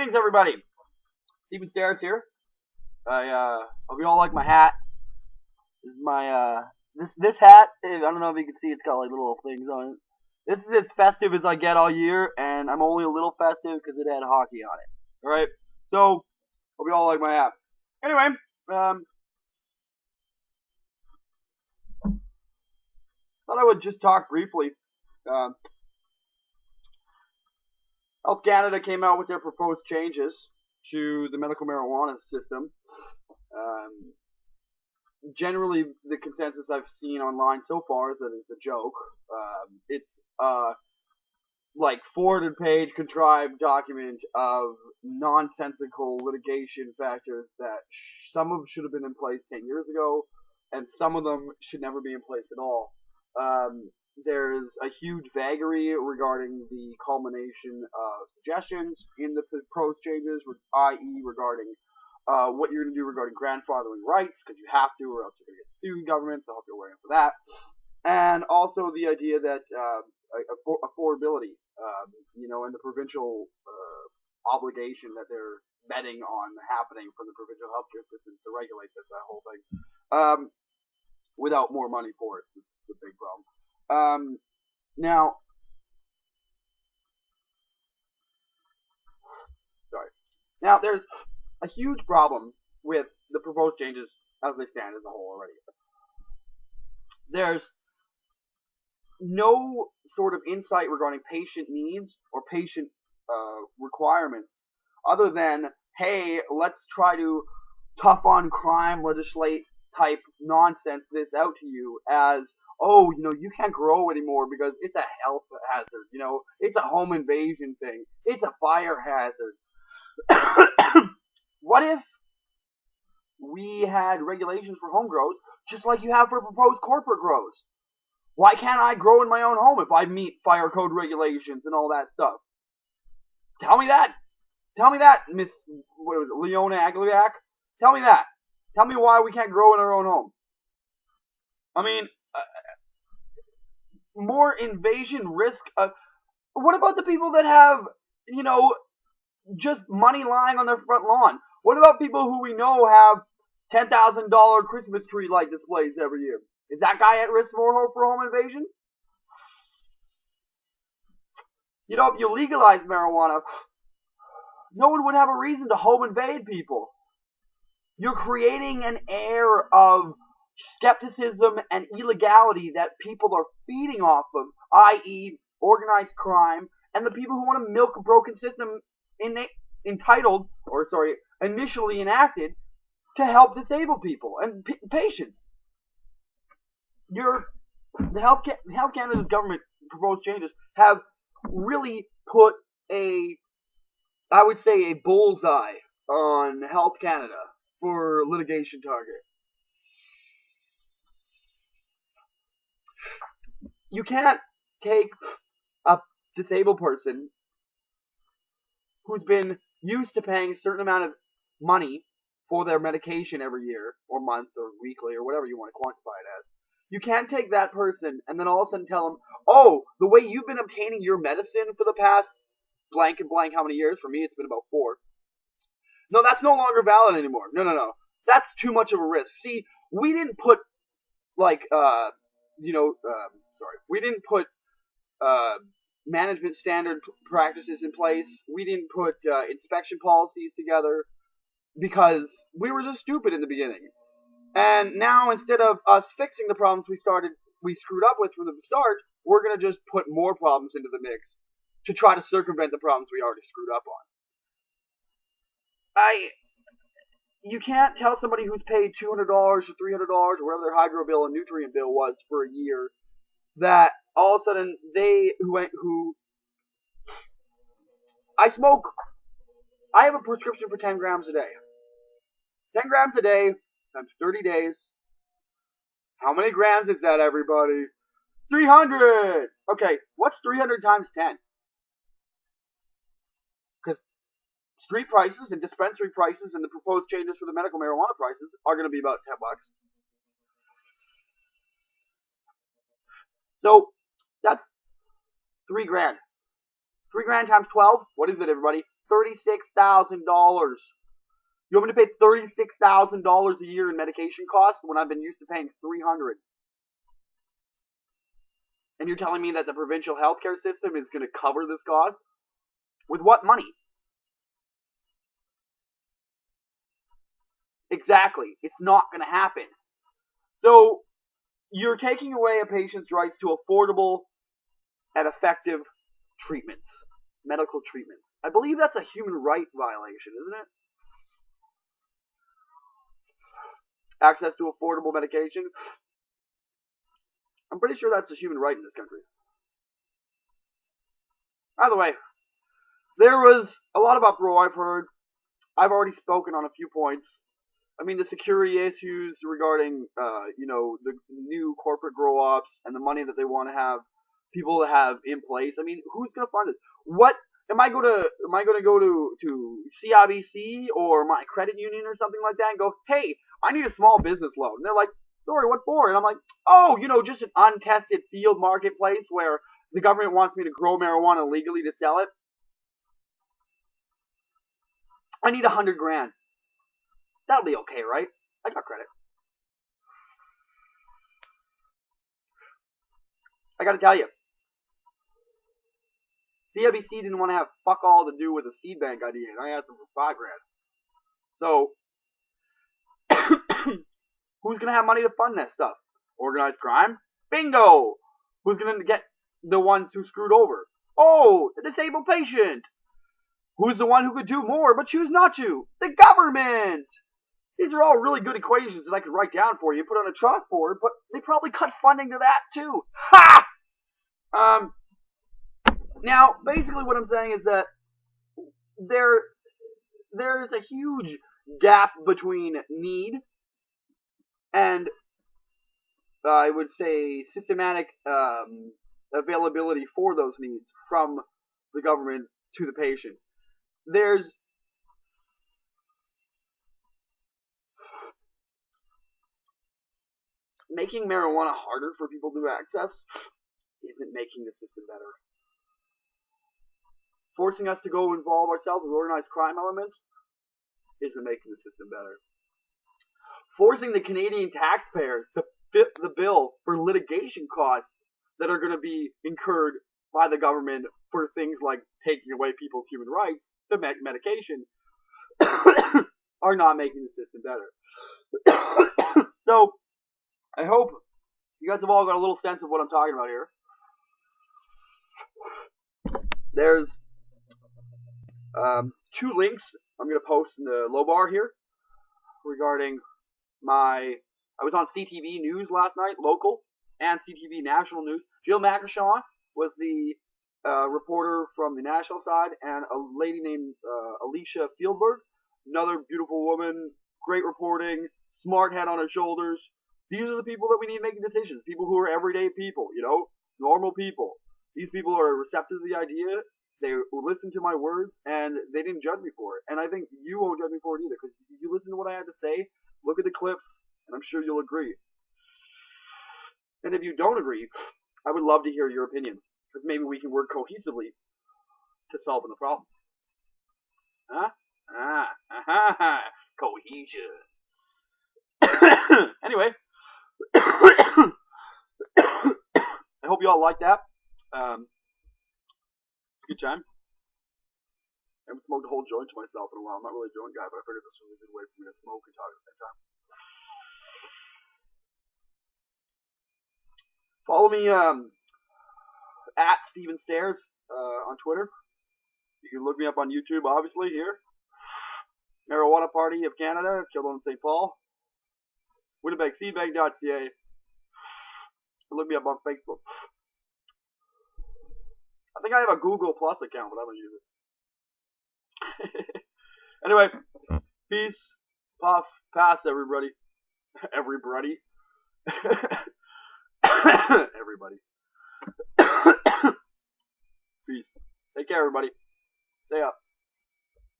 Greetings, everybody. Steven Stairs here. I hope you all like my hat. This is my this hat. I don't know if you can see. It's got like little things on it. This is as festive as I get all year, and I'm only a little festive because it had hockey on it. All right. So hope you all like my hat. Anyway, thought I would just talk briefly. Health Canada came out with their proposed changes to the medical marijuana system. Generally, the consensus I've seen online so far is that it's a joke. It's like 400-page contrived document of nonsensical litigation factors that some of them should have been in place 10 years ago, and some of them should never be in place at all. There's a huge vagary regarding the culmination of suggestions in the proposed changes, i.e. regarding what you're going to do regarding grandfathering rights, because you have to, or else you're going to get sued governments. I hope you're aware of that. And also the idea that affordability, and the provincial obligation that they're betting on happening from the provincial healthcare system to regulate that whole thing, without more money for it. It's a big problem. Now there's a huge problem with the proposed changes as they stand as a whole already. There's no sort of insight regarding patient needs or patient requirements other than, hey, let's try to tough on crime, legislate type nonsense this out to you as, oh, you can't grow anymore because it's a health hazard, it's a home invasion thing, it's a fire hazard. What if we had regulations for home grows just like you have for proposed corporate grows? Why can't I grow in my own home if I meet fire code regulations and all that stuff? Tell me that. Tell me that, Miss Leona Aguiliac. Tell me that. Tell me why we can't grow in our own home. I mean, more invasion risk. What about the people that have, just money lying on their front lawn? What about people who we know have $10,000 Christmas tree light displays every year? Is that guy at risk for home invasion? If you legalize marijuana, no one would have a reason to home invade people. You're creating an air of skepticism and illegality that people are feeding off of, i.e. organized crime, and the people who want to milk a broken system initially enacted to help disabled people and patients. The Health Canada's government proposed changes have really put a bullseye on Health Canada for litigation target. You can't take a disabled person who's been used to paying a certain amount of money for their medication every year, or month, or weekly, or whatever you want to quantify it as. You can't take that person and then all of a sudden tell them, oh, the way you've been obtaining your medicine for the past blank and blank how many years, for me it's been about 4. No, that's no longer valid anymore. No. That's too much of a risk. See, we didn't put, we didn't put management standard practices in place. We didn't put inspection policies together because we were just stupid in the beginning. And now, instead of us fixing the problems we screwed up with from the start, we're going to just put more problems into the mix to try to circumvent the problems we already screwed up on. You can't tell somebody who's paid $200 or $300 or whatever their hydro bill and nutrient bill was for a year that all of a sudden I have a prescription for 10 grams a day. 10 grams a day times 30 days. How many grams is that, everybody? 300! Okay, what's 300 times 10? Because street prices and dispensary prices and the proposed changes for the medical marijuana prices are going to be about $10. So, that's 3 grand. 3 grand times 12, what is it, everybody? $36,000. You want me to pay $36,000 a year in medication costs when I've been used to paying $300? And you're telling me that the provincial healthcare system is going to cover this cost? With what money? Exactly. It's not going to happen. So, you're taking away a patient's rights to affordable and effective treatments, medical treatments. I believe that's a human right violation, isn't it? Access to affordable medication. I'm pretty sure that's a human right in this country. By the way, there was a lot of uproar I've heard. I've already spoken on a few points. I mean, the security issues regarding, the new corporate grow-ups and the money that they want to have people to have in place. I mean, who's going to fund this? What am I going to go to CIBC or my credit union or something like that and go, hey, I need a small business loan? And they're like, sorry, what for? And I'm like, oh, just an untested field marketplace where the government wants me to grow marijuana legally to sell it. I need $100,000. That'll be okay, right? I got credit. I gotta tell you, CIBC didn't want to have fuck all to do with a seed bank idea, and I asked them for $5,000. So, who's gonna have money to fund that stuff? Organized crime? Bingo! Who's gonna get the ones who screwed over? Oh, the disabled patient! Who's the one who could do more but choose not to? The government! These are all really good equations that I could write down for you, put on a chalkboard, but they probably cut funding to that too. Ha! Now, basically what I'm saying is that there is a huge gap between need and, I would say, systematic availability for those needs from the government to the patient. There's making marijuana harder for people to access isn't making the system better. Forcing us to go involve ourselves with organized crime elements isn't making the system better. Forcing the Canadian taxpayers to fit the bill for litigation costs that are going to be incurred by the government for things like taking away people's human rights to medication are not making the system better. So, I hope you guys have all got a little sense of what I'm talking about here. There's two links I'm going to post in the low bar here regarding I was on CTV News last night, local, and CTV National News. Jill McIntyre was the reporter from the national side, and a lady named Alicia Fieldberg, another beautiful woman, great reporting, smart head on her shoulders. These are the people that we need making decisions. People who are everyday people, normal people. These people are receptive to the idea. They listen to my words, and they didn't judge me for it. And I think you won't judge me for it either, because you listen to what I have to say, look at the clips, and I'm sure you'll agree. And if you don't agree, I would love to hear your opinion, because maybe we can work cohesively to solving the problem. Huh? Cohesion. Anyway, I hope you all like that. Good time. I haven't smoked a whole joint to myself in a while. I'm not really a joint guy, but I figured this was a good way for me to smoke and talk at the same time. Follow me at Steven Stairs on Twitter. You can look me up on YouTube, obviously, here. Marijuana Party of Canada, killed on St. Paul. WinnipegSeedbank.ca. Look me up on Facebook. I think I have a Google Plus account, but I don't use it. Anyway, peace, puff, pass, everybody. Everybody. Everybody. Peace. Take care, everybody. Stay up.